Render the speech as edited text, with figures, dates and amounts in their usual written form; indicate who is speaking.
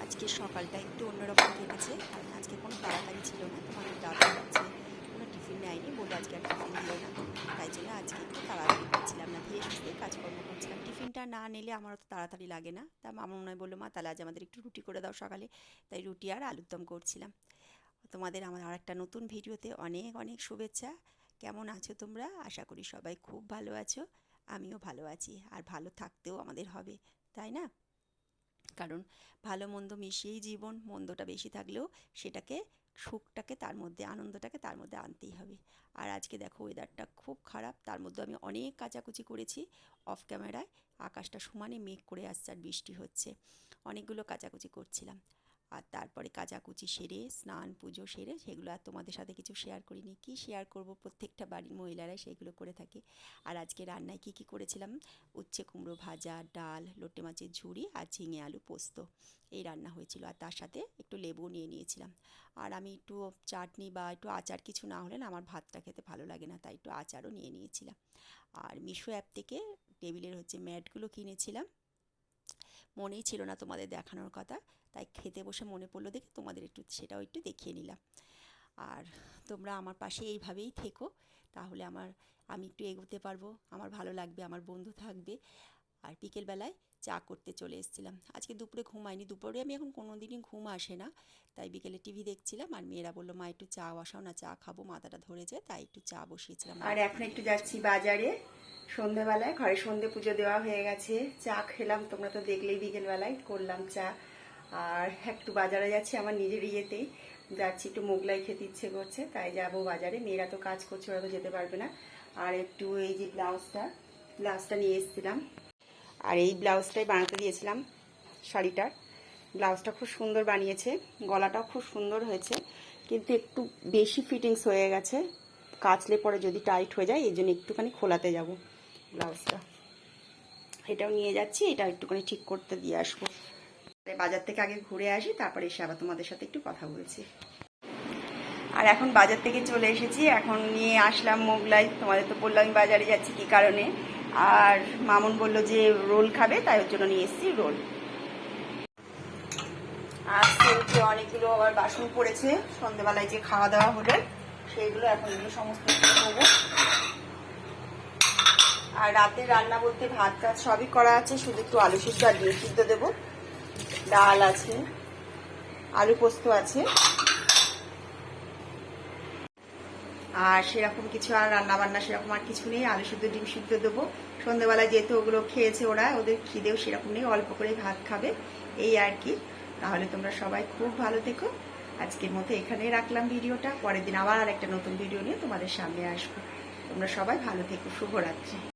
Speaker 1: আজকের সকালটা একটু অন্যরকম কেটেছে, কারণ আজকে কোনো তাড়াতাড়ি ছিল না। তোমাদের দাদা হচ্ছে কোনো টিফিন নেয়নি, বললো আজকে আর টিফিন দিও না। তাই জন্য আজকে একটু তাড়াতাড়ি করছিলাম না, ধীরে সুস্থে কাজকর্ম করছিলাম। টিফিনটা না নিলে আমার অত তাড়াতাড়ি লাগে না। তা আমার মনে হয় বললো, মা তাহলে আজ আমাদের একটু রুটি করে দাও সকালে। তাই রুটি আর আলুর দম করছিলাম। তোমাদের আমার আর একটা নতুন ভিডিওতে অনেক অনেক শুভেচ্ছা। কেমন আছো তোমরা? আশা করি সবাই খুব ভালো আছো। আমিও ভালো আছি, আর ভালো থাকতেও আমাদের হবে, তাই না? কারণ ভালো মন্দ মিশিয়েই জীবন। মন্দটা বেশি থাকলেও সেটাকে, সুখটাকে তার মধ্যে, আনন্দটাকে তার মধ্যে আনতেই হবে। আর আজকে দেখো ওয়েদারটা খুব খারাপ, তার মধ্যে আমি অনেক কাচাকুচি করেছি অফ ক্যামেরায়। আকাশটা সমানে মেঘ করে আসছে আর বৃষ্টি হচ্ছে। অনেকগুলো কাচাকুচি করছিলাম। আর তারপরে কাচাকুচি সেরে, স্নান পুজো সেরে, সেগুলো আর তোমাদের সাথে কিছু শেয়ার করিনি। কি শেয়ার করব, প্রত্যেকটা বাড়ির মহিলারাই সেইগুলো করে থাকে। আর আজকে রান্নায় কি কি করেছিলাম: উচ্ছে কুমড়ো ভাজা, ডাল, লোটে মাছের ঝুড়ি আর ঝিঙে আলু পোস্ত, এই রান্না হয়েছিল। আর তার সাথে একটু লেবু নিয়ে নিয়েছিলাম। আর আমি একটু চাটনি বা একটু আচার কিছু না হলে না আমার ভাতটা খেতে ভালো লাগে না, তাই একটু আচারও নিয়ে নিয়েছিলাম। আর মিশো অ্যাপ থেকে টেবিলের ম্যাটগুলো কিনেছিলাম। মনেই ছিল না তোমাদের দেখানোর কথা, তাই খেতে বসে মনে পড়লো দেখে তোমাদের সেটাও একটু দেখিয়ে নিলাম। আর তোমরা আমার পাশে এইভাবেই থেকো, তাহলে আমি একটু এগোতে পারবো, আমার ভালো লাগবে, আমার বন্ধু থাকবে। আর বিকেলবেলায় চা করতে চলে এসেছিলাম। আজকে দুপুরে ঘুমাইনি, দুপুরে আমি এখন কোনো দিনই ঘুম আসে না। তাই বিকেলে টিভি দেখছিলাম, আর মেয়েরা বললো, মা একটু চা বসাও না, চা খাবো, মাথাটা ধরেছে, তাই একটু চা বসিয়েছিলাম। আর এখন একটু যাচ্ছি বাজারে, সন্ধেবেলায় ঘরে সন্ধে পুজো দেওয়া হয়ে গেছে। চা খেলাম, তোমরা তো দেখলেই, বিকেলবেলায় করলাম চা। আর একটু বাজারে যাচ্ছি আমার নিজের ইয়েতেই, যাচ্ছি, একটু মোগলাই খেতে ইচ্ছে করছে, তাই যাবো বাজারে। মেয়েরা তো কাজ করছে, ওরা তো যেতে পারবে না। আর একটু এই যে ব্লাউজটা নিয়ে এসেছিলাম, আর এই ব্লাউজটাই বানাতে দিয়েছিলাম শাড়িটার। ব্লাউজটা খুব সুন্দর বানিয়েছে, গলাটাও খুব সুন্দর হয়েছে, কিন্তু একটু বেশি ফিটিংস হয়ে গেছে। কাচলে পরে যদি টাইট হয়ে যায়, এই জন্য একটুখানি খোলাতে যাব ব্লাউজটা। এটাও নিয়ে যাচ্ছি, এটা একটুখানি ঠিক করতে দিয়ে আসবো। বাজার থেকে আগে ঘুরে আসি, তারপরে এসে আবার তোমাদের সাথে একটু কথা বলছি। আর এখন বাজার থেকে চলে এসেছি, এখন নিয়ে আসলাম মোগলাই। তোমাদের তো বললাম আমি বাজারে যাচ্ছি কি কারণে। আর মামুন বলল যে রোল খাবে, তাই ওর জন্য নিয়ে এসেছি রোল। আর সেলফে অনেকগুলো আবার বাসন পড়েছে, সন্ধ্যেবেলায় যে খাওয়া দাওয়া হলো সেইগুলো, এখন এগুলো সমস্ত দেবো। আর রাতে রান্না বলতে ভাত টাত সবই করা আছে, শুধু একটু আলু সিদ্ধ আর ডিম সিদ্ধ দেবো। ডাল আছে, আলু পোস্ত আছে, আর সেরকম কিছু আর রান্না বান্না সেরকম আর কিছু নেই। আলু সিদ্ধ ডিম সিদ্ধ দেবো। সন্ধ্যেবেলায় যেহেতু ওগুলো খেয়েছে ওরা, ওদের খিদেও সেরকম নেই, অল্প করে ভাত খাবে, এই আর কি। তাহলে তোমরা সবাই খুব ভালো থেকো। আজকের মতো এখানেই রাখলাম ভিডিওটা, পরের দিন আবার একটা নতুন ভিডিও নিয়ে তোমাদের সামনে আসবো। তোমরা সবাই ভালো থেকো, শুভরাত্রি।